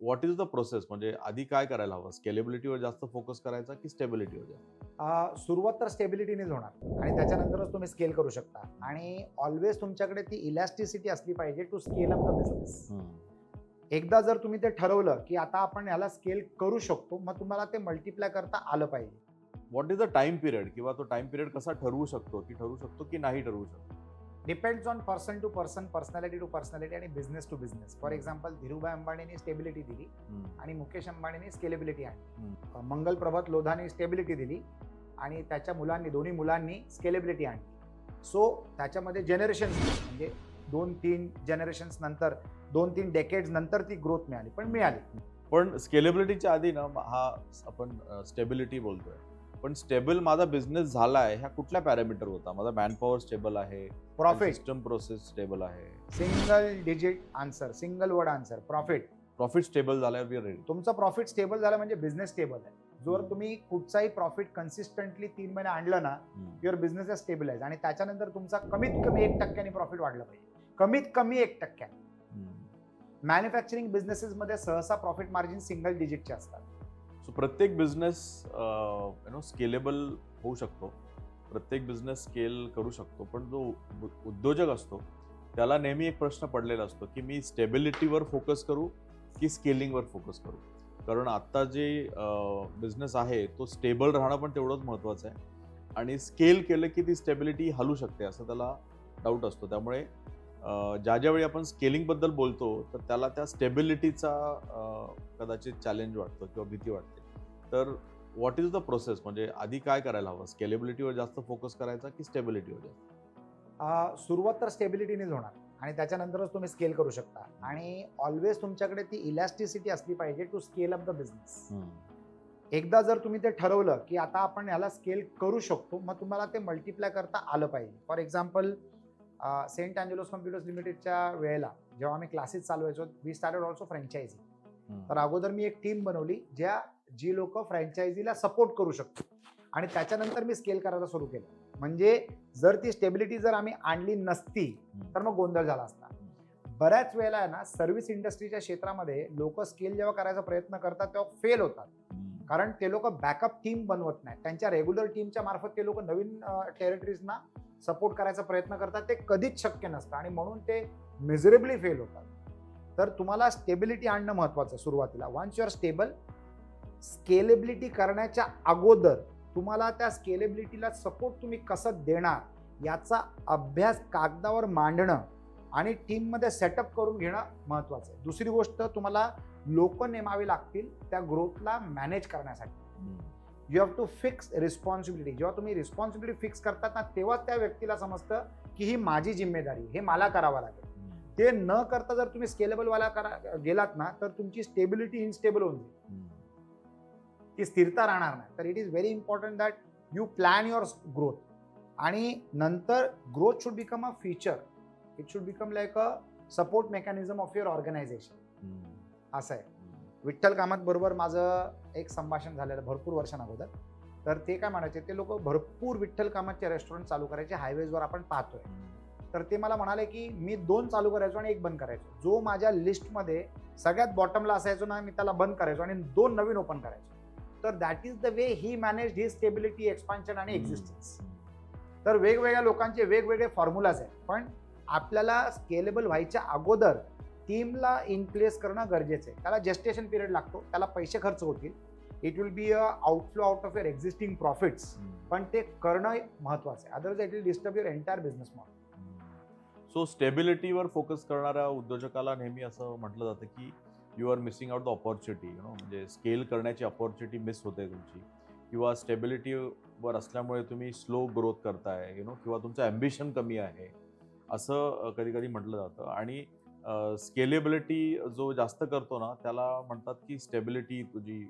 What is the process? म्हणजे आधी काय करायला हवं? स्केलेबिलिटीवर जास्त फोकस करायचा की स्टेबिलिटीवर जास्त? सुरुवात तर स्टेबिलिटीनेच होणार आणि त्याच्यानंतरच तुम्ही स्केल करू शकता. आणि ऑलवेज तुमच्याकडे ती इलॅस्टिसिटी असली पाहिजे to scale up the business. एकदा जर तुम्ही ते ठरवलं की आता आपण याला स्केल करू शकतो, मग तुम्हाला ते मल्टिप्लाय करता आलं पाहिजे. What is the time period किंवा तो टाइम पिरियड कसा ठरवू शकतो की नाही ठरवू शकतो? Depends on person to person, personality to personality आणि business to business. For example, Dhirubhai अंबानीने स्टेबिलिटी दिली आणि मुकेश अंबानीने स्केलेबिलिटी आणली. मंगल प्रभात लोधाने स्टेबिलिटी दिली आणि त्याच्या दोन्ही मुलांनी स्केलेबिलिटी आणली. सो त्याच्यामध्ये जनरेशन्स म्हणजे 2-3 जनरेशन्स नंतर, 2-3 डेकेड्स नंतर ती ग्रोथ मिळाली, पण मिळाली. पण स्केलेबिलिटीच्या आधी ना हा आपण स्टेबिलिटी बोलतोय, पण स्टेबल माझा बिझनेस झालाय ह्या कुठल्या पॅरामीटर होता? माझा मॅनपॉवर स्टेबल आहे, प्रॉफिट, सिस्टम प्रोसेस स्टेबल आहे, single digit answer, single word answer, profit. Profit stable झालाय, वी रेडी. तुमचा प्रॉफिट स्टेबल झाला म्हणजे बिझनेस स्टेबल आहे. जर तुम्ही कुठचाही प्रॉफिट कन्सिस्टंटली 3 महिने आणलं ना, युअर बिझनेस इज स्टेबलाइज. आणि त्याच्यानंतर तुमचा कमीत कमी 1% प्रॉफिट वाढला पाहिजे, कमीत कमी 1%. मॅन्युफॅक्चरिंग बिझनेसेसमध्ये सहसा प्रॉफिट मार्जिन सिंगल डिजिटचे असतात. सो प्रत्येक बिझनेस स्केलेबल होऊ शकतो, प्रत्येक बिझनेस स्केल करू शकतो, पण जो उद्योजक असतो त्याला नेहमी एक प्रश्न पडलेला असतो की मी स्टेबिलिटीवर फोकस करू की स्केलिंगवर फोकस करू. कारण आता जे बिझनेस आहे तो स्टेबल राहणं पण तेवढंच महत्त्वाचं आहे, आणि स्केल केलं की ती स्टेबिलिटी हलू शकते असं त्याला डाऊट असतो. त्यामुळे ज्या वेळी आपण स्केलिंगबद्दल बोलतो तर त्याला त्या स्टेबिलिटीचा कदाचित चॅलेंज वाटतो किंवा भीती वाटते. तर व्हॉट इज द प्रोसेस? म्हणजे आधी काय करायला हवं? स्केलेबिलिटीवर जास्त फोकस करायचा की स्टेबिलिटीवर जास्त? सुरुवात तर स्टेबिलिटीनेच होणार आणि त्याच्यानंतरच तुम्ही स्केल करू शकता. आणि ऑलवेज तुमच्याकडे ती इलॅस्टिसिटी असली पाहिजे to scale up the business. एकदा जर तुम्ही ते ठरवलं की आता आपण याला स्केल करू शकतो, मग तुम्हाला ते मल्टिप्लाय करता आलं पाहिजे. फॉर एक्झाम्पल, सेंट अँजेलोस कम्प्युटर्स लिमिटेडच्या वेळेला जेव्हा आम्ही क्लासेस चालवायचो, वी स्टार्टेड ऑल्सो फ्रँचायझी. तर अगोदर मी एक टीम बनवली जी लोक फ्रँचायझीला सपोर्ट करू शकतो, आणि त्याच्यानंतर मी स्केल करायला सुरू केलं. म्हणजे जर ती स्टेबिलिटी जर आम्ही आणली नसती तर मग गोंधळ झाला असता. बऱ्याच वेळेला आहे ना, सर्व्हिस इंडस्ट्रीच्या क्षेत्रामध्ये लोक स्केल जेव्हा करायचा प्रयत्न करतात तेव्हा फेल होतात. कारण ते लोक बॅकअप टीम बनवत नाही. त्यांच्या रेग्युलर टीमच्या मार्फत ते लोक नवीन टेरिटरीजना सपोर्ट करायचा प्रयत्न करतात. ते कधीच शक्य नसतं आणि म्हणून ते मिझरेबली फेल होतात. तर तुम्हाला स्टेबिलिटी आणणं महत्त्वाचं सुरुवातीला. वन्स युअर स्टेबल, स्केलेबिलिटी करण्याच्या अगोदर तुम्हाला त्या स्केलेबिलिटीला सपोर्ट तुम्ही कसं देणार याचा अभ्यास कागदावर मांडणं आणि टीममध्ये सेटअप करून घेणं महत्त्वाचं आहे. दुसरी गोष्ट, तुम्हाला लोक नेमावे लागतील त्या ग्रोथला मॅनेज करण्यासाठी. You have to fix responsibility. जेव्हा तुम्ही रिस्पॉन्सिबिलिटी फिक्स करतात ना, तेव्हा त्या व्यक्तीला समजतं की ही माझी जिम्मेदारी, हे मला करावं लागेल. ते न करता जर तुम्ही स्केलेबल वाला गेलात ना, तर तुमची स्टेबिलिटी इनस्टेबल होऊन जाईल, ती स्थिरता राहणार नाही. तर it is very important that you plan your growth. आणि नंतर growth should become a feature, it should become like a support mechanism of your organisation. असं आहे. विठ्ठल कामत बरोबर माझं एक संभाषण झालेलं भरपूर वर्षांअगोदर. तर ते काय म्हणायचे, ते लोक भरपूर विठ्ठल कामतचे रेस्टॉरंट चालू करायचे, हायवेजवर आपण पाहतोय. तर ते मला म्हणाले की मी 2 चालू करायचो आणि 1 बंद करायचो. जो माझ्या लिस्टमध्ये सगळ्यात बॉटमला असायचो ना, मी त्याला बंद करायचो आणि 2 नवीन ओपन करायचो. तर that is the way he manage he stability, expansion आणि एक्झिस्टन्स. तर वेगवेगळ्या लोकांचे वेगवेगळे फॉर्म्युलाज आहेत, पण आपल्याला स्केलेबल व्हायच्या अगोदर टीमला इन्प्लेस करणं गरजेचं आहे. त्याला जेस्टेशन पिरियड लागतो, त्याला पैसे खर्च होतील, it will be a outflow out of your existing profits, पण ते करणं महत्त्वाचं आहे. Otherwise it will disturb your entire business model. So स्टेबिलिटीवर फोकस करणाऱ्या उद्योजकाला नेहमी असं म्हटलं जातं की you are missing out the opportunity. म्हणजे स्केल करण्याची ऑपॉर्च्युनिटी मिस होते तुमची, किंवा स्टेबिलिटीवर असल्यामुळे तुम्ही स्लो ग्रोथ करताय, किंवा तुमचं ॲम्बिशन कमी आहे, असं कधी कधी म्हटलं जातं. आणि स्केलेबिलिटी जो जास्त करतो ना त्याला म्हणतात की स्टेबिलिटी तुझी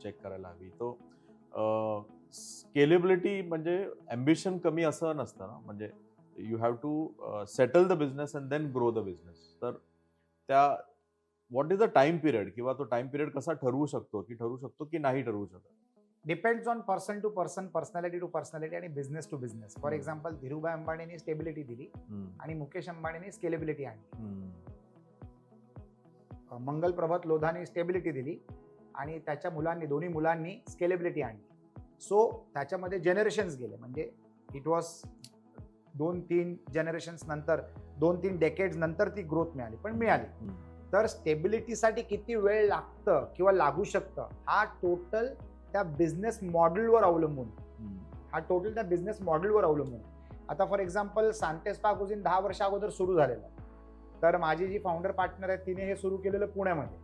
चेक करायला हवी. तो स्केलेबिलिटी म्हणजे ॲम्बिशन कमी असं नसतं ना, म्हणजे you have to settle the business and then grow the business. तर त्या what is the time period किंवा तो टाइम पिरियड कसा ठरवू शकतो की नाही ठरवू शकत? Depends on person to person, personality to personality आणि business to business. For example, Dhirubhai अंबानीने स्टेबिलिटी दिली आणि मुकेश अंबानीने स्केलेबिलिटी आणली. मंगल प्रभात लोधाने स्टेबिलिटी दिली आणि त्याच्या दोन्ही मुलांनी स्केलेबिलिटी आणली. सो त्याच्यामध्ये जनरेशन्स गेले, म्हणजे इट वॉज 2-3 जनरेशन्स नंतर, 2-3 डेकेड्स नंतर ती ग्रोथ मिळाली, पण मिळाली. तर स्टेबिलिटीसाठी किती वेळ लागतं किंवा लागू शकतं हा टोटल त्या बिझनेस मॉडेलवर अवलंबून आता फॉर एक्झाम्पल सांतेस पा कुझिन 10 वर्ष अगोदर सुरू झालेलं, तर माझी जी फाउंडर पार्टनर आहे तिने हे सुरू केलेलं पुण्यामध्ये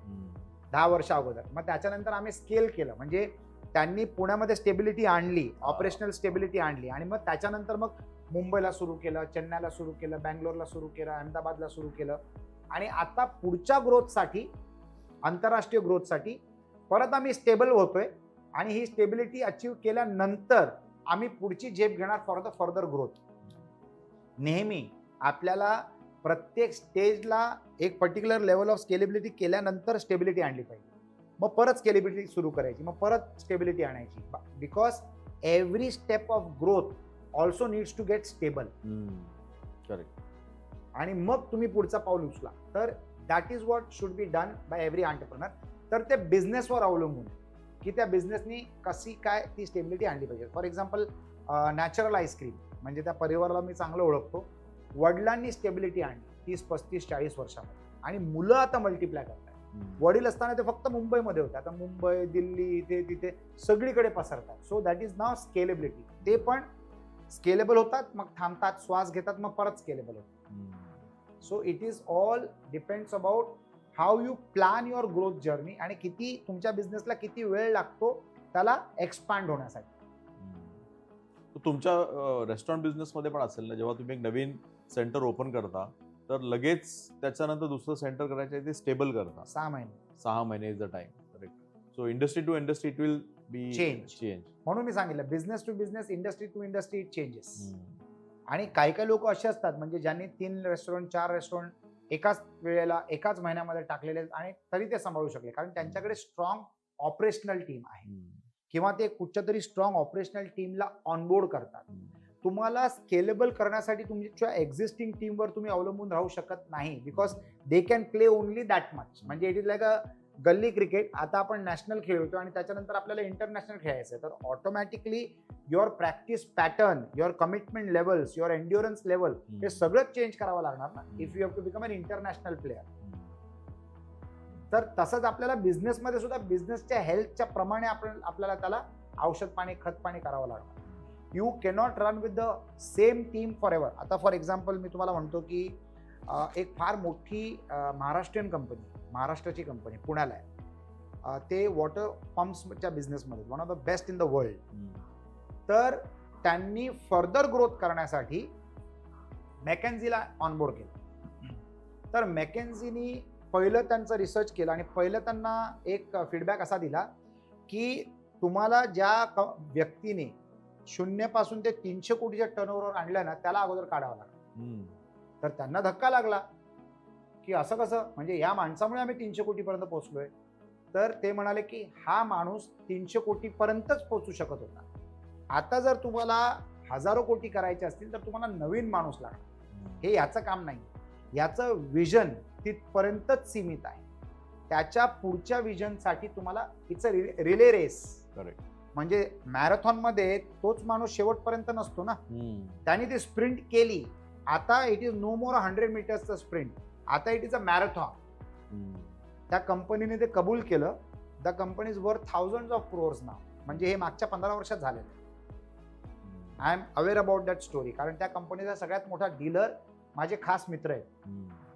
10 वर्ष अगोदर. मग त्याच्यानंतर आम्ही स्केल केलं, म्हणजे त्यांनी पुण्यामध्ये स्टेबिलिटी आणली, ऑपरेशनल स्टेबिलिटी आणली, आणि मग त्याच्यानंतर मग मुंबईला सुरू केलं, चेन्नईला सुरू केलं, बँगलोरला सुरू केलं, अहमदाबादला सुरू केलं, आणि आता पुढच्या ग्रोथसाठी, आंतरराष्ट्रीय ग्रोथसाठी परत आम्ही स्टेबल होतोय. आणि ही स्टेबिलिटी अचीव्ह केल्यानंतर आम्ही पुढची झेप घेणार फॉर द फर्दर ग्रोथ. नेहमी आपल्याला प्रत्येक स्टेजला एक पर्टिक्युलर लेवल ऑफ स्केलेबिलिटी केल्यानंतर स्टेबिलिटी आणली पाहिजे, मग परत स्केलेबिलिटी सुरू करायची, मग परत स्टेबिलिटी आणायची, because every step of growth also needs to get stable. Correct. आणि मग तुम्ही पुढचा पाऊल उचला. तर that is what should be done by every entrepreneur. तर ते बिझनेसवर अवलंबून की त्या बिझनेसनी कशी काय ती स्टेबिलिटी आणली पाहिजे. फॉर एक्झाम्पल नॅचरल आईस्क्रीम, म्हणजे त्या परिवाराला मी चांगलं ओळखतो. वडिलांनी स्टेबिलिटी आणली 30, 35, 40 वर्षामध्ये, आणि मुलं आता मल्टिप्लाय करतात. वडील असताना ते फक्त मुंबईमध्ये होते, आता मुंबई, दिल्ली, इथे तिथे सगळीकडे पसरतात. So that is now scalability. ते पण स्केलेबल होतात, मग थांबतात, श्वास घेतात, मग परत स्केलेबल होतात. So it is all depends about how you plan your growth journey, आणि किती तुमच्या बिझनेसला किती वेळ लागतो त्याला एक्सपांड होण्यासाठी. तुमच्या रेस्टॉरंट बिझनेसमध्ये पण असेल ना, जेव्हा तुम्ही एक नवीन सेंटर ओपन करता तर लगेच त्याच्यानंतर दुसरं सेंटर करायचं ते स्टेबल करता. 6 महिने is the time. Correct. So industry to industry it will be change. म्हणून मी सांगितलं business to business, industry to industry it changes. आणि काही लोक असे असतात म्हणजे ज्यांनी 3 रेस्टॉरंट 4 रेस्टॉरंट एकाच वेळेला एकाच महिन्यामध्ये टाकलेले आहेत, आणि तरी ते सांभाळू शकले, कारण त्यांच्याकडे स्ट्रॉंग ऑपरेशनल टीम आहे, किंवा ते कुठच्या तरी स्ट्रॉंग ऑपरेशनल टीमला ऑनबोर्ड करतात. तुम्हाला स्केलेबल करण्यासाठी तुमच्या एक्झिस्टिंग टीमवर तुम्ही अवलंबून राहू शकत नाही, because they can play only that much. म्हणजे इट इज लाईक अ गल्ली क्रिकेट. आता आपण नॅशनल खेळतो आणि त्याच्यानंतर आपल्याला इंटरनॅशनल खेळायचं आहे, तर automatically your practice pattern, your commitment levels, your endurance level, हे सगळं चेंज करावं लागणार ना, if you have to become an international player. तर तसंच आपल्याला बिझनेसमध्ये सुद्धा बिझनेसच्या हेल्थच्या प्रमाणे आपल्याला त्याला औषध पाणी, खत पाणी करावं लागणार. You cannot run with the same team for ever. आता फॉर एक्झाम्पल मी तुम्हाला म्हणतो की एक फार मोठी महाराष्ट्रीयन कंपनी, महाराष्ट्राची कंपनी पुण्याला आहे, ते वॉटर पंप्सच्या बिझनेसमध्ये one of the best in the world. तर त्यांनी फर्दर ग्रोथ करण्यासाठी मॅकेन्झीला ऑनबोर्ड केलं. तर मॅकेन्झीनी पहिलं त्यांचं रिसर्च केलं, आणि पहिलं त्यांना एक फीडबॅक असा दिला की तुम्हाला ज्या व्यक्तीने 0 पासून ते 300 कोटीच्या टर्नओव्हरवर आणलं ना, त्याला अगोदर काढावं लागलं. तर त्यांना धक्का लागला की असं कसं, म्हणजे या माणसामुळे आम्ही 300 कोटीपर्यंत पोहोचलोय. तर ते म्हणाले की हा माणूस 300 कोटीपर्यंतच पोहोचू शकत होता. आता जर तुम्हाला हजारो कोटी करायचे असतील तर तुम्हाला नवीन माणूस लागणार. हे याचं काम नाही, याचं विजन तिथपर्यंतच सीमित आहे. त्याच्या पुढच्या विजनसाठी तुम्हाला it's a relay race. Correct. म्हणजे मॅरेथॉनमध्ये तोच माणूस शेवटपर्यंत नसतो ना, त्याने ती स्प्रिंट केली. आता इट इज नो मोर 100 मीटर्सचं स्प्रिंट, आता इट इज अ मॅरेथॉन. त्या कंपनीने ते कबूल केलं. The company is worth thousands of crores now. म्हणजे हे मागच्या 15 वर्षात झालेलं आहे. I am aware about that story, कारण त्या कंपनीचा सगळ्यात मोठा डीलर माझे खास मित्र आहेत,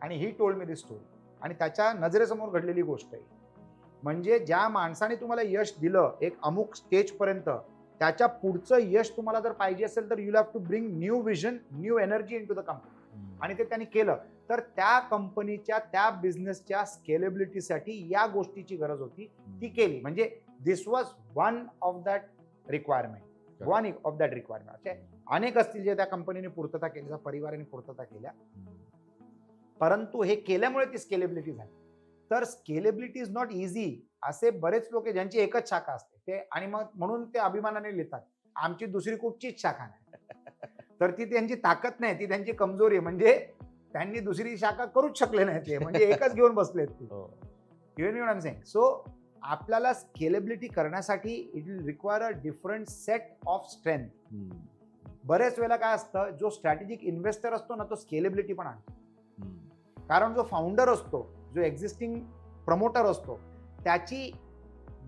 आणि he told me this story, आणि त्याच्या नजरेसमोर घडलेली गोष्ट आहे. म्हणजे ज्या माणसाने तुम्हाला यश दिलं एक अमुक स्टेजपर्यंत, त्याच्या पुढचं यश तुम्हाला जर पाहिजे असेल तर you have to bring new vision, new energy into the company. आणि ते त्यांनी केलं. तर त्या कंपनीच्या, त्या बिझनेसच्या स्केलेबिलिटीसाठी या गोष्टीची गरज होती, ती केली. म्हणजे this was one of that requirement. असे अनेक असतील जे त्या कंपनीने पूर्तता केली, त्या परिवाराने पूर्तता केल्या, परंतु हे केल्यामुळे ती स्केलेबिलिटी झाली. तर स्केलेबिलिटी इज नॉट इझी. असे बरेच लोक ज्यांची एकच शाखा असते ते, आणि मग म्हणून ते अभिमानाने लिहितात आमची दुसरी कुठचीच शाखा नाही. तर ती त्यांची ताकद नाही, ती त्यांची कमजोरी आहे. म्हणजे त्यांनी दुसरी शाखा करूच शकले नाही ते, म्हणजे एकच घेऊन बसलेत ते. You know what I am saying. So आपल्याला स्केलेबिलिटी करण्यासाठी it will require a different set of strength. बरेच वेळेला काय असतं, जो स्ट्रॅटेजिक इन्व्हेस्टर असतो ना, तो स्केलेबिलिटी पण आणतो. कारण जो फाउंडर असतो, जो एक्झिस्टिंग प्रमोटर असतो, त्याची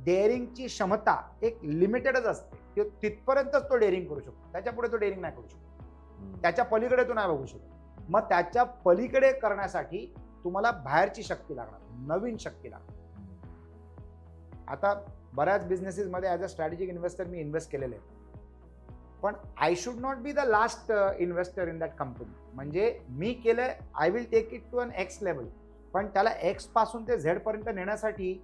डेअरिंगची क्षमता एक लिमिटेडच असते. तिथपर्यंतच तो डेअरिंग करू शकतो, त्याच्यापुढे तो डेअरिंग नाही करू शकतो, त्याच्या पलीकडे तो नाही बघू शकत. मग त्याच्या पलीकडे करण्यासाठी तुम्हाला बाहेरची शक्ती लागणार, नवीन शक्ती लागणार. आता बऱ्याच बिझनेसेसमध्ये ॲज अ स्ट्रॅटेजिक इन्व्हेस्टर मी इन्व्हेस्ट केलेले आहे, पण I should not be the last investor in that company. म्हणजे मी केलं, I will take it to an X level, पण त्याला एक्स पासून ते झेड पर्यंत नेण्यासाठी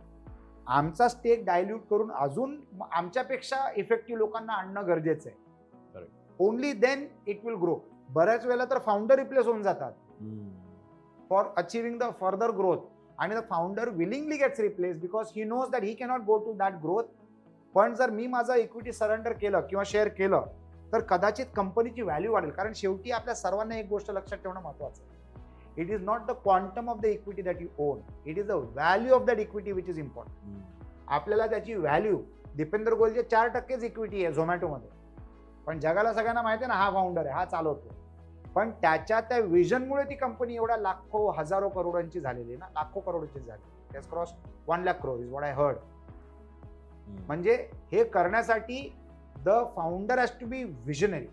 आमचा स्टेक डायल्यूट करून अजून आमच्यापेक्षा इफेक्टिव्ह लोकांना आणणं गरजेचं आहे. Only then it will grow. बऱ्याच वेळेला तर फाउंडर रिप्लेस होऊन जातात for achieving the further growth, आणि the founder willingly gets replace because he knows that he cannot go to that growth. पण जर मी माझं इक्विटी सरेंडर केलं किंवा शेअर केलं तर कदाचित कंपनीची व्हॅल्यू वाढेल. कारण शेवटी आपल्या सर्वांना एक गोष्ट लक्षात ठेवणं महत्त्वाचं आहे. It is not the quantum of the equity that you on, it is the value of that equity which is important. आपल्याला त्याची व्हॅल्यू, दीपेंद्र गोयलचे 4%च इक्विटी आहे झोमॅटोमध्ये, पण जगाला सगळ्यांना माहिती आहे ना, हा फाउंडर आहे, हा चालवतो. पण त्याच्या त्या विजनमुळे ती कंपनी एवढ्या लाखो हजारो करोडांची झालेली ना, लाखो करोडची झाली. त्याच cross 1 lakh crore is what I heard. म्हणजे हे करण्यासाठी the founder has to be visionary.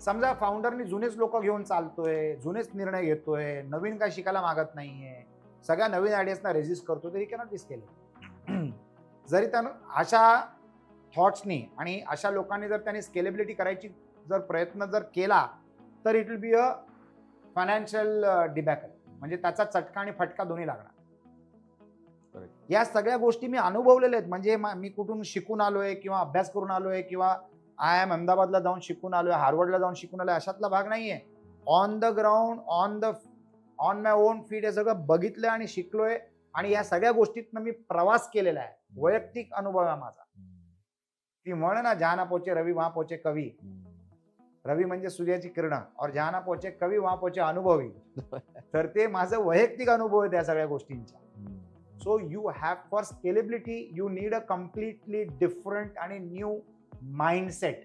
समजा फाउंडरनी जुनेच लोक घेऊन चालतोय, जुनेच निर्णय घेतोय, नवीन काय शिकायला मागत नाहीये, सगळ्या नवीन आयडियाजना रेजिस्ट करतो, तरी कॅनॉट बी स्केलेबल. जरी त्यानं अशा थॉट्सनी आणि अशा लोकांनी जर त्यांनी स्केलेबिलिटी करायची जर प्रयत्न जर केला तर it will be a financial debacle. म्हणजे त्याचा चटका आणि फटका दोन्ही लागणार. या सगळ्या गोष्टी मी अनुभवलेल्या आहेत. म्हणजे मी कुठून शिकून आलोय किंवा अभ्यास करून आलोय किंवा IIM अहमदाबादला जाऊन शिकून आलोय, हार्वर्डला जाऊन शिकून आलोय, अशातला भाग नाहीये. On the ground, on my on feet हे सगळं बघितलं आणि शिकलोय. आणि या सगळ्या गोष्टीतनं मी प्रवास केलेला आहे. वैयक्तिक अनुभव आहे माझा. ती म्हण ना, जहां ना पोचे रवी वहां पोचे कवी. रवी म्हणजे सूर्याची किरण, और जहां ना पोचे कवी वहां पोचे अनुभवी. तर ते माझं वैयक्तिक अनुभव आहे त्या सगळ्या गोष्टींचा. So you have for scalability you need a completely different आणि न्यू माइंडसेट.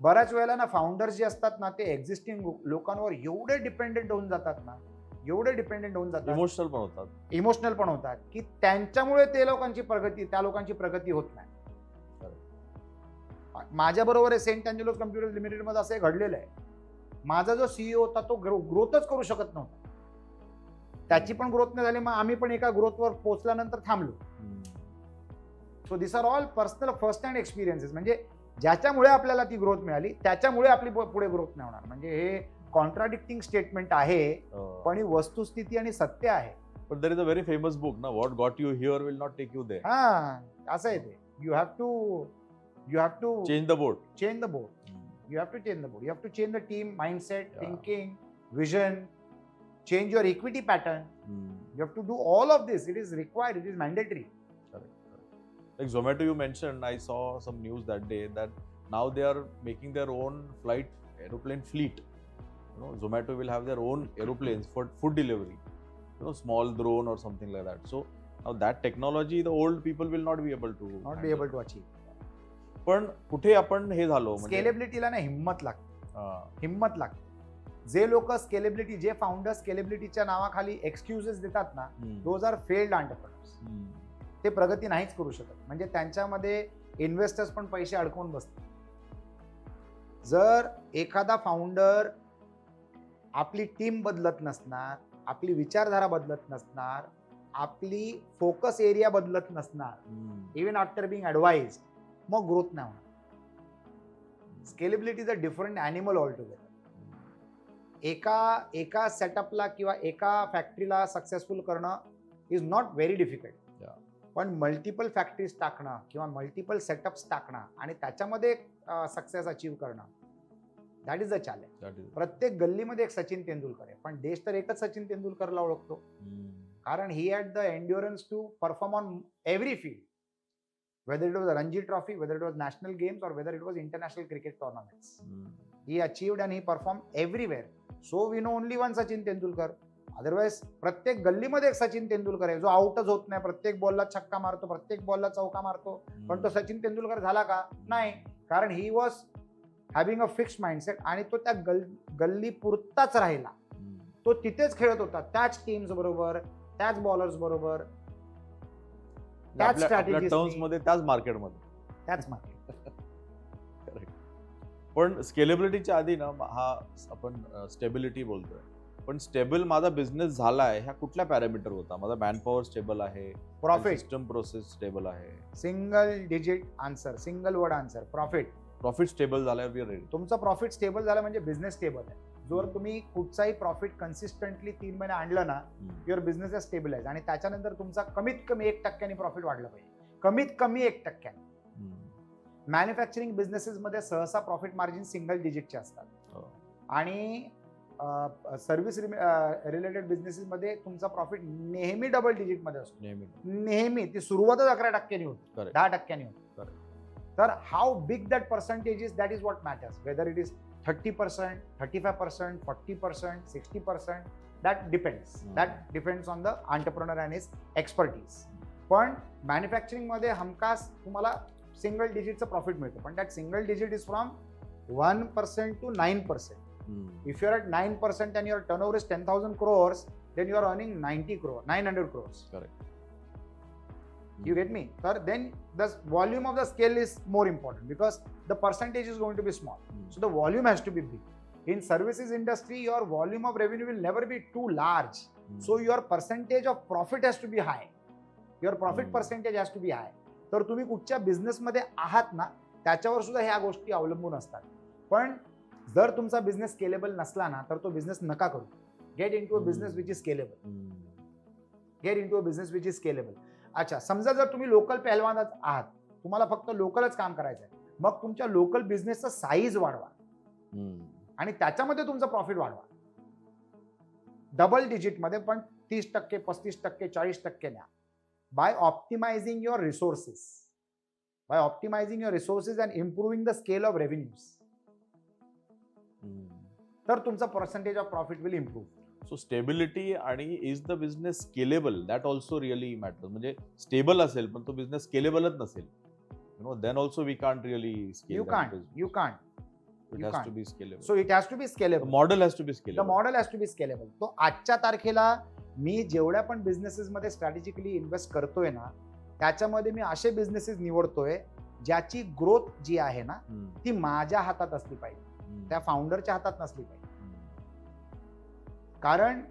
बऱ्याच वेळेला ना फाउंडर्स जे असतात ना, ते एक्झिस्टिंग लोकांवर एवढे डिपेंडेंट होऊन जातात ना, इमोशनल पण होतात की त्यांच्यामुळे त्या लोकांची प्रगती होत नाही. माझ्या बरोबर सेंट अँजेलोस कम्प्युटर लिमिटेड मध्ये असं घडलेलं आहे. माझा जो सीईओ होता तो ग्रोथच करू शकत नव्हता. त्याची पण ग्रोथ नाही झाली, मग आम्ही पण एका ग्रोथवर पोहोचल्यानंतर थांबलो. So this are all personal first hand experiences. म्हणजे ज्याच्यामुळे आपल्याला ती ग्रोथ मिळाली त्याच्यामुळे आपली पुढे ग्रोथ नाही होणार. म्हणजे हे कॉन्ट्राडिक्टिंग स्टेटमेंट आहे, पण ही वस्तुस्थिती आणि सत्य आहे. But there is a very famous book, na, what got you here will not take you there. असं आहे ते. You have to change the boat. You have to change the boat. You have to change the team mindset, thinking, vision, change your equity pattern. You have to do all of this. It is required. It is mandatory. Correct. Like Zomato, you mentioned, I saw some news that day that now they are making their own aeroplane fleet. Zomato will have their own aeroplanes for food delivery. Small drone or something like that. So now that technology, the old people will not be able to achieve. पण कुठे आपण हे झालो, स्केलेबिलिटीला ना हिम्मत लागते. जे लोक स्केलेबिलिटी, जे फाउंडर स्केलेबिलिटीच्या नावाखाली एक्सक्युजेस देतात ना, दोज आर फेल्ड एंटरप्रेनर्स. ते प्रगती नाहीच करू शकत. म्हणजे त्यांच्यामध्ये इन्व्हेस्टर्स पण पैसे अडकवून बसतात. जर एखादा फाउंडर आपली टीम बदलत नसणार, आपली विचारधारा बदलत नसणार, आपली फोकस एरिया बदलत नसणार, इवन आफ्टर बिंग ॲडवाइज्ड, मग ग्रोथ नाही होणार. Scalability is a different animal all together. एका सेटअपला किंवा एका फॅक्टरीला सक्सेसफुल करणं इज नॉट व्हेरी डिफिकल्ट. पण मल्टिपल फॅक्टरीज टाकणं किंवा मल्टिपल सेटअप्स टाकणं आणि त्याच्यामध्ये सक्सेस अचीव्ह करणं, दॅट इज द चॅलेंज. प्रत्येक गल्लीमध्ये एक सचिन तेंडुलकर आहे, पण देश तर एकच सचिन तेंडुलकरला ओळखतो. कारण he had the endurance to perform on every field, whether it was a Ranji Trophy, whether it was national games, or whether it was international cricket tournaments. He achieved and he performed everywhere. So we know only one Sachin Tendulkar. Otherwise प्रत्येक गल्लीमध्ये एक सचिन तेंडुलकर आहे जो आउटच होत नाही, प्रत्येक बॉलला छक्का मारतो, प्रत्येक बॉलला चौका मारतो. पण तो सचिन तेंडुलकर झाला का? नाही, कारण he was having a fixed mindset आणि तो त्या गल्ली पुरताच राहिला. तो तिथेच खेळत होता, त्याच टीम्स बरोबर, त्याच बॉलर्स बरोबर, त्याच टर्म्स स्ट्रॅटेजी, मध्ये, त्याच मार्केटमध्ये, त्याच मार्केट. पण स्केलेबिलिटीच्या आधी ना हा आपण स्टेबिलिटी बोलतोय, पण स्टेबल माझा बिझनेस झाला आहे ह्या कुठल्या पॅरामीटर होता? माझा मॅनपॉवर स्टेबल आहे, प्रॉफिट, सिस्टम प्रोसेस स्टेबल आहे, single digit answer, single word answer, profit stable झाल्यावर वी रेडी. तुमचा प्रॉफिट स्टेबल झाला म्हणजे बिझनेस स्टेबल आहे. जर तुम्ही कुठचाही प्रॉफिट कन्सिस्टंटली 3 महिने आणलं ना, युअर बिझनेस इज स्टेबलाइज. आणि त्याच्यानंतर तुमचा कमीत कमी 1% प्रॉफिट वाढला पाहिजे, कमीत कमी 1%. मॅन्युफॅक्चरिंग बिझनेसेस मध्ये सहसा प्रॉफिट मार्जिन सिंगल डिजिटचे असतात. आणि सर्व्हिस रिलेटेड बिझनेसेस मध्ये तुमचा प्रॉफिट नेहमी डबल डिजिट मध्ये असतो, नेहमी. ती सुरुवातच 11% होती, 10% होती. तर how big that percentage is, that is what matters. Whether it is 30%, 35%, 40%, 60%, that depends on the entrepreneur and his expertise. पण मॅन्युफॅक्चरिंग मध्ये हमखास तुम्हाला सिंगल डिजिटचं प्रॉफिट मिळतं, पण that single digit is from 1% to 9%. If you're at 9% and your turnover is 10,000 crores, then you are earning 900 crores. Correct. You get me? Then the volume of the scale is more important because the percentage is going to be small. So the volume has to be big. In services industry, your volume of revenue will never be too large. So your percentage of profit has to be high. Your profit percentage has to be high. तर तुम्ही कुठच्या बिझनेसमध्ये आहात ना, त्याच्यावर सुद्धा ह्या गोष्टी अवलंबून असतात. पण जर तुमचा बिझनेस स्केलेबल नसला ना, तर तो बिझनेस नका करू. Get into a business which is scalable. Get into a business which is scalable. अच्छा, समजा जर तुम्ही लोकल पहलवानच आहात, तुम्हाला फक्त लोकलच काम करायचं आहे, मग तुमच्या लोकल बिझनेसचा साईज वाढवा आणि त्याच्यामध्ये तुमचं प्रॉफिट वाढवा. डबल डिजिटमध्ये, पण 30%, 35%, 40% न्या. By optimizing your resources, and improving the scale of revenues, तर तुमचा percentage of profit will improve. So stability आणि is the business scalable, that also really matter. म्हणजे स्टेबल असेल पण तो बिझनेस स्केलेबलच नसेल, then also we can't really scale. You can't. It has to be scalable. So it has to be scalable. The model has to be scalable. The model has to be scalable. तो आजच्या तारखेला मी जेवढ्या पण businesses मध्ये strategically invest करतोय ना, त्याच्यामध्ये मी असे बिझनेसेस निवडतोय ज्याची ग्रोथ जी आहे ना, ती माझ्या हातात असली पाहिजे, त्या फाउंडरच्या हातात नसली पाहिजे. कारण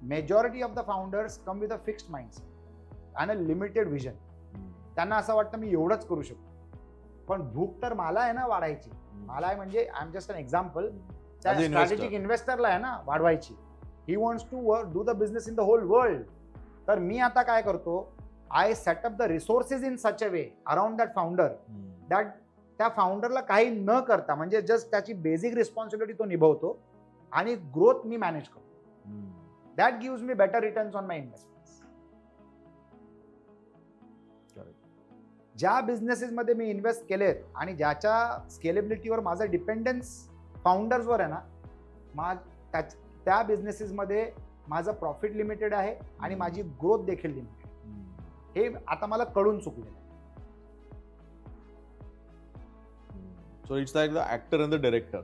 majority of the founders come with a fixed mindset and a limited vision. त्यांना असं वाटतं मी एवढंच करू शकतो, पण भूक तर मला आहे ना वाढायची. मला आहे म्हणजे I am just an example. त्या स्ट्रॅटेजिक इन्व्हेस्टरला आहे ना वाढवायची. He wants to do the business in the whole world. तर मी आता काय करतो, I set up the resources in such a way around that founder, that त्या फाउंडरला काही न करता, म्हणजे जस्ट त्याची बेसिक रिस्पॉन्सिबिलिटी तो निभवतो आणि ग्रोथ मी मॅनेज करतो. That gives me better returns on my investments. ज्या बिझनेसेसमध्ये मी इन्व्हेस्ट केलेत आणि ज्याच्या स्केलेबिलिटीवर माझं डिपेंडन्स फाउंडर्सवर आहे ना, त्या बिझनेसेसमध्ये माझं प्रॉफिट लिमिटेड आहे आणि माझी ग्रोथ देखील लिमिटेड. हे आता मला कळून चुकलेलं आहे. So it's like the actor and the director,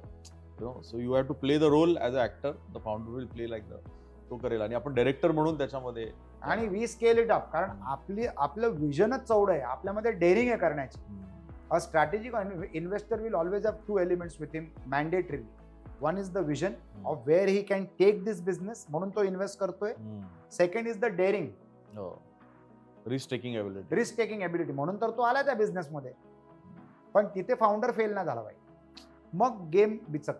so you have to play the role as an actor. The founder will play like तो करेल आणि आपण डायरेक्टर म्हणून त्याच्यामध्ये. आणि वी स्केल इट अप, कारण आपलं विजनच चौडं आहे, आपल्यामध्ये डेअरिंग आहे करण्याची. A strategic investor will always have 2 elements with him mandatorily. One is the vision of where he can take this business, म्हणून तो इन्व्हेस्ट करतोय. Second is the daring, risk taking ability, म्हणून तर तो आला त्या बिझनेसमध्ये. पण तिथे फाउंडर फेल नाही झाला पाहिजे, मग गेम बिचक.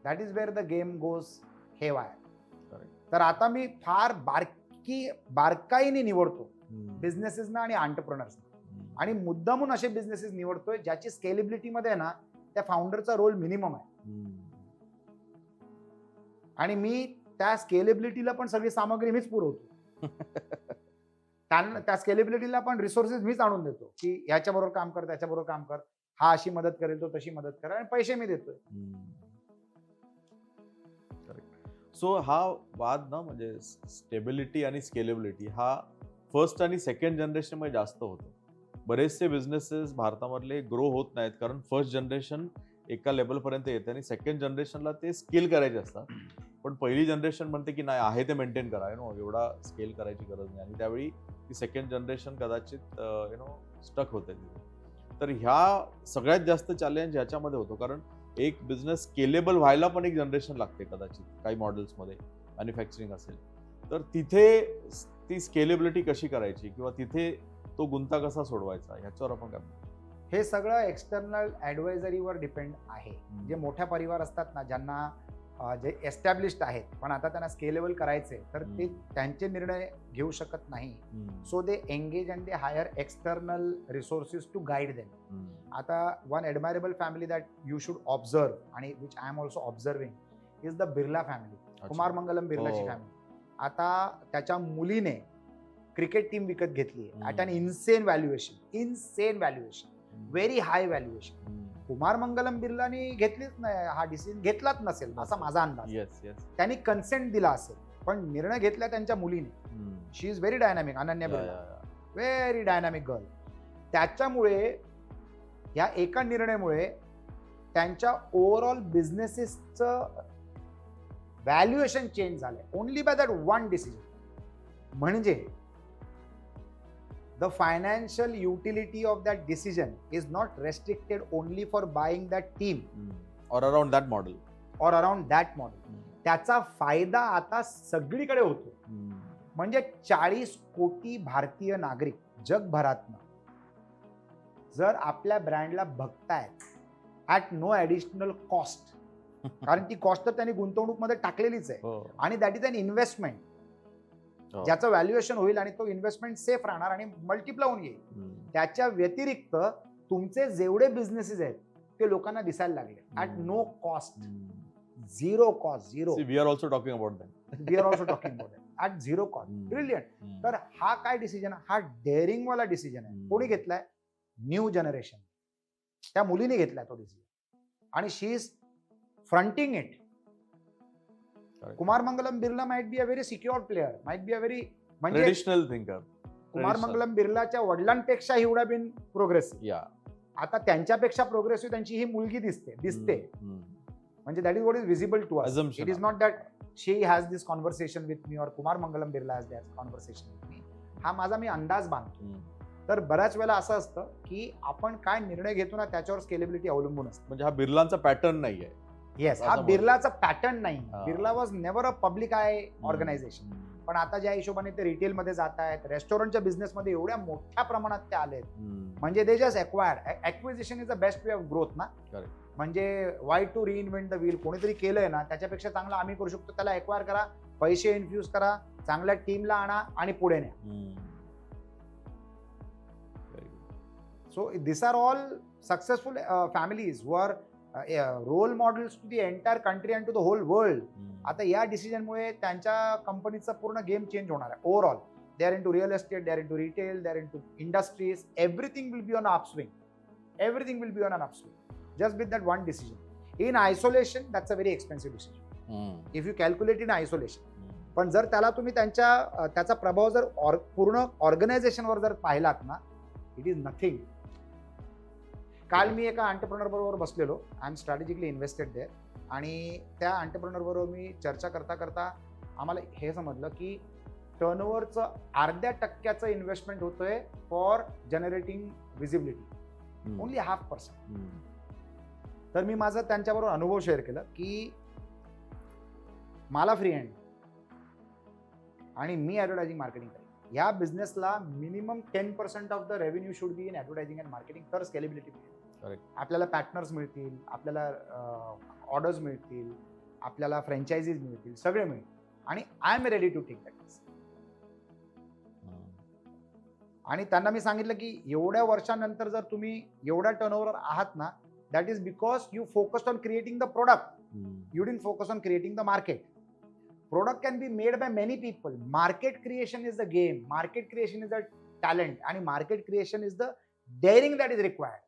That is where the game goes haywire. तर आता मी फार बारकाईने निवडतो बिझनेसेसना आणि एंटरप्रेन्योर्सना, आणि मुद्दामून असे बिझनेसेस निवडतोय ज्याची स्केलेबिलिटीमध्ये ना त्या फाउंडरचा रोल मिनिमम आहे. आणि मी त्या स्केलेबिलिटीला पण सगळी सामग्री मीच पुरवतो. त्या स्केलेबिलिटीला पण रिसोर्सेस मीच आणून देतो, की ह्याच्याबरोबर काम कर, त्याच्याबरोबर काम कर, हा अशी मदत करेल, तो तशी मदत करेल, आणि पैसे मी देतोय. सो हा वाद ना म्हणजे स्टेबिलिटी आणि स्केलेबिलिटी हा फर्स्ट आणि सेकंड जनरेशन मध्ये जास्त होतो. बरेचसे बिझनेसेस भारतामधले ग्रो होत नाहीत कारण फर्स्ट जनरेशन एका लेवलपर्यंत येते आणि सेकंड जनरेशनला ते स्केल करायचे असतात. पण पहिली जनरेशन म्हणते की नाही आहे ते मेंटेन करा, एवढा स्केल करायची गरज नाही, आणि त्यावेळी ती सेकंड जनरेशन कदाचित स्टक होते तिथे. तर ह्या सगळ्यात जास्त चॅलेंज ह्याच्यामध्ये होतो कारण एक बिझनेस स्केलेबल व्हायला पण एक जनरेशन लागते कदाचित काही मॉडेल्समध्ये मॅन्युफॅक्चरिंग असेल तर तिथे ती स्केलेबिलिटी कशी करायची किंवा तिथे तो गुंता कसा सोडवायचा ह्याच्यावर आपण काय म्हणतो? हे सगळं एक्सटर्नल ॲडवायझरीवर डिपेंड आहे. जे मोठ्या परिवार असतात ना, ज्यांना जे एस्टॅब्लिश्ड आहेत पण आता त्यांना स्केलेबल करायचे, तर ते त्यांचे निर्णय घेऊ शकत नाही. So they engage and they hire external resources to guide them. आता one admirable family that you should observe आणि which I am also observing is the Birla family. Kumar Mangalam बिर्लाची फॅमिली. आता त्याच्या मुलीने क्रिकेट टीम विकत घेतली at an insane valuation, very high valuation. Kumar Mangalam बिर्लानी घेतलीच नाही, हा डिसिजन घेतलाच नसेल असा माझा अंदाज. त्यांनी कन्सेंट दिला असेल पण निर्णय घेतला त्यांच्या मुलीने. She is very dynamic. Ananya Birla, very dynamic girl. त्याच्यामुळे या एका निर्णयामुळे त्यांच्या ओव्हरऑल बिझनेसेसचं व्हॅल्युएशन चेंज झालंय only by that one decision. म्हणजे the financial utility of that decision is not restricted only for buying that team or around that model. त्याचा फायदा आता सगळीकडे होतो. म्हणजे 40 कोटी भारतीय नागरिक जगभरातनं जर आपल्या ब्रँडला बघतायत ॲट नो ॲडिशनल कॉस्ट, कारण ती कॉस्ट तर त्यांनी गुंतवणूक मध्ये टाकलेलीच आहे आणि दॅट इज अन इन्व्हेस्टमेंट ज्याचं व्हॅल्युएशन होईल आणि तो इन्व्हेस्टमेंट सेफ राहणार आणि मल्टिप्लाय होऊन येईल. त्याच्या व्यतिरिक्त तुमचे जेवढे बिझनेसेस आहेत ते लोकांना दिसायला लागले at no cost, zero cost. We are also talking about that at zero cost. Brilliant. तर हा काय डिसिजन, हा डेअरिंग वाला डिसिजन आहे. कोणी घेतलाय? New generation. त्या मुलीने घेतलाय तो डिसिजन आणि she is fronting it. Kumar Mangalam Birla might be a very secure player, might be a very म्हणजे ट्रेडिशनल थिंकर. कुमार मंगलम बिर्लाच्या वडिलांपेक्षा ही वुड बीन प्रोग्रेसिव्ह. आता त्यांच्यापेक्षा प्रोग्रेसिव्ह त्यांची ही मुलगी दिसते. म्हणजे that is what is visible to us. It is not that she has this conversation with me और Kumar Mangalam Birla has that conversation with me. हा माझा मी अंदाज बांधतो. तर बऱ्याच वेळेला असं असतं की आपण काय निर्णय घेतो ना त्याच्यावर स्केलेबिलिटी अवलंबून असते. म्हणजे हा बिर्लांचा पॅटर्न नाहीये. येस, हा बिर्लाचा पॅटर्न नाही. Birla was never a public I organisation. पण आता ज्या हिशोबाने ते रिटेलमध्ये जात आहेत, रेस्टॉरंटच्या बिझनेसमध्ये एवढ्या मोठ्या प्रमाणात ते आलेत, म्हणजे they just acquired. Acquisition is the best way of growth ना. म्हणजे why to reinvent the wheel. कोणीतरी केलंय ना त्याच्यापेक्षा चांगलं आम्ही करू शकतो. त्याला एक्वायर करा, पैसे इन्फ्यूज करा, चांगल्या टीमला आणा आणि पुढे न्या. So this are all successful families were role models to the entire country and to the whole world. आता या डिसिजनमुळे त्यांच्या कंपनीचा पूर्ण गेम चेंज होणार आहे. Overall they are into real estate, they are into retail, they are into industries. Everything will be on upswing. Just with that one decision. In isolation that's a very expensive decision if you calculate in isolation. पण जर त्याला तुम्ही त्याचा प्रभाव जर पूर्ण ऑर्गनायझेशनवर जर पाहिलात ना, इट इज नथिंग. काल मी एका एंटरप्रेन्योर बरोबर बसलेलो. I am strategically invested there. आणि त्या एंटरप्रेन्योर बरोबर मी चर्चा करता आम्हाला हे समजलं की टर्नओव्हरचं 0.5% इन्व्हेस्टमेंट होतोय फॉर जनरेटिंग विजिबिलिटी. ओनली 0.5%. तर मी माझा त्यांच्याबरोबर अनुभव शेअर केला की मला फ्री हँड आणि मी ॲडव्हर्टायझिंग मार्केटिंग करेन. या बिझनेसला minimum 10% of the revenue should be in advertising and marketing. तर स्केलेबिलिटी मिळेल. आपल्याला पार्टनर्स मिळतील, आपल्याला ऑर्डर्स मिळतील, आपल्याला फ्रँचायझीज मिळतील, सगळे मिळतील. आणि I am ready to take that risk. आणि त्यांना मी सांगितलं की एवढ्या वर्षानंतर जर तुम्ही एवढ्या टर्नओव्हर आहात ना, that is because you focused on creating the product. You didn't focus on creating the market. Product can be made by many people. Market creation is the game. Market creation is the talent. And market creation is the daring that is required.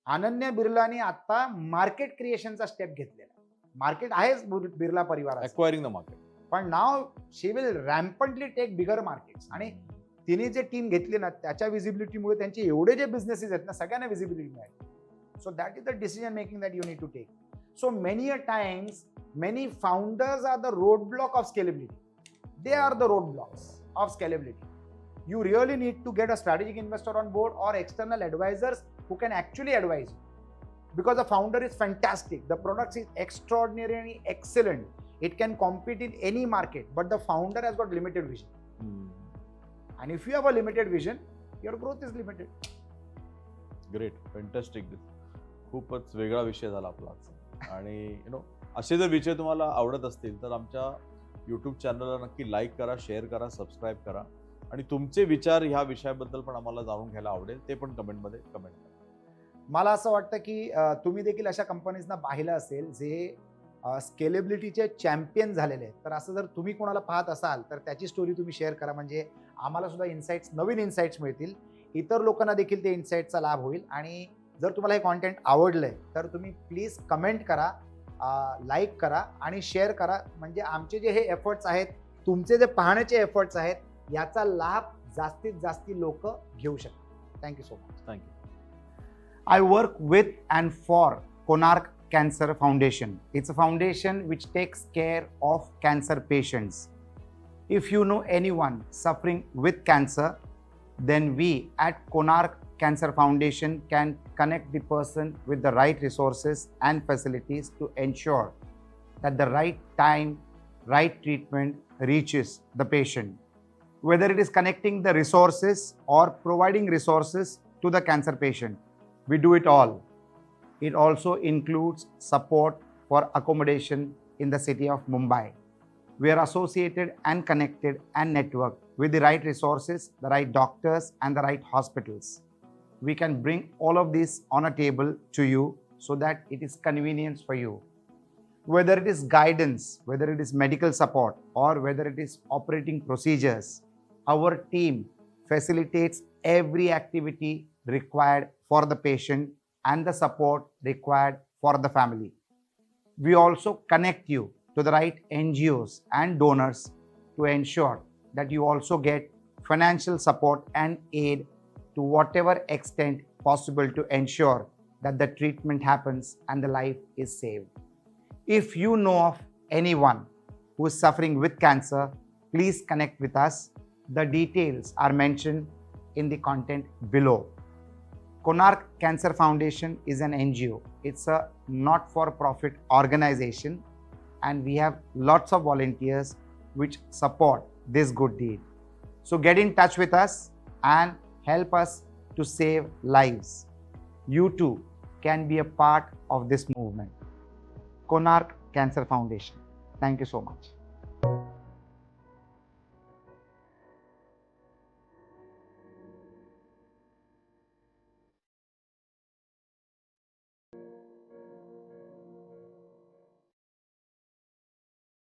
Ananya बिर्लानी आता market क्रिएशनचा step घेतलेला. Market आहेच बिर्ला परिवाराचं, Acquiring the market. पण now she will rampantly take bigger markets. आणि तिने जे टीम घेतली ना त्याच्या विजिबिलिटीमुळे त्यांचे एवढे जे बिझनेसेस आहेत ना सगळ्यांना विजिबिलिटी मिळाली. So that is the decision making that you need to take. So many a times many founders are the roadblock of scalability. They are the roadblocks of scalability. You really need to get a strategic investor on board or external advisors who can actually advise you. Because the founder is fantastic, the product is extraordinarily excellent, it can compete in any market, but the founder has got limited vision. And if you have a limited vision, your growth is limited. Great, fantastic. खूपच वेगळा विषय झाला आपला आजचा. आणि असे जर विषय तुम्हाला आवडत असतील तर आमच्या यूट्यूब चॅनलला नक्की लाईक करा, शेअर करा, सबस्क्राईब करा. आणि तुमचे विचार ह्या विषयाबद्दल पण आम्हाला जाणून घ्यायला आवडेल, ते पण कमेंटमध्ये कमेंट करा. मला असं वाटतं की तुम्ही देखील अशा कंपनीजना पाहिलं असेल जे स्केलेबिलिटीचे चॅम्पियन झालेले आहेत. तर असं जर तुम्ही कोणाला पाहत असाल तर त्याची स्टोरी तुम्ही शेअर करा, म्हणजे आम्हाला सुद्धा इन्साइट्स, नवीन इन्साइट्स मिळतील, इतर लोकांना देखील ते इन्साइट्सचा लाभ होईल. आणि जर तुम्हाला हे कॉन्टेंट आवडलंय तर तुम्ही प्लीज कमेंट करा, लाईक करा आणि शेअर करा, म्हणजे आमचे जे हे एफर्ट्स आहेत, तुमचे जे पाहण्याचे एफर्ट्स आहेत, याचा लाभ जास्तीत जास्त लोक घेऊ शकतात. Thank you so much. Thank you. I work with and for Konark Cancer Foundation. It's a foundation which takes care of cancer patients. If you know anyone suffering with cancer, then we at Konark Cancer Foundation can connect the person with the right resources and facilities to ensure that the right time, right treatment reaches the patient. Whether it is connecting the resources or providing resources to the cancer patient, we do it all. It also includes support for accommodation in the city of Mumbai. We are associated and connected and networked with the right resources, the right doctors, and the right hospitals. We can bring all of this on a table to you so that it is convenience for you. Whether it is guidance, whether it is medical support, or whether it is operating procedures, our team facilitates every activity required for the patient and the support required for the family. We also connect you to the right NGOs and donors to ensure that you also get financial support and aid to whatever extent possible to ensure that the treatment happens and the life is saved. If you know of anyone who is suffering with cancer, please connect with us. The details are mentioned in the content below. Konark Cancer Foundation is an NGO. It's a not-for-profit organization, and we have lots of volunteers which support this good deed. So get in touch with us and help us to save lives. You too can be a part of this movement. Konark Cancer Foundation. Thank you so much.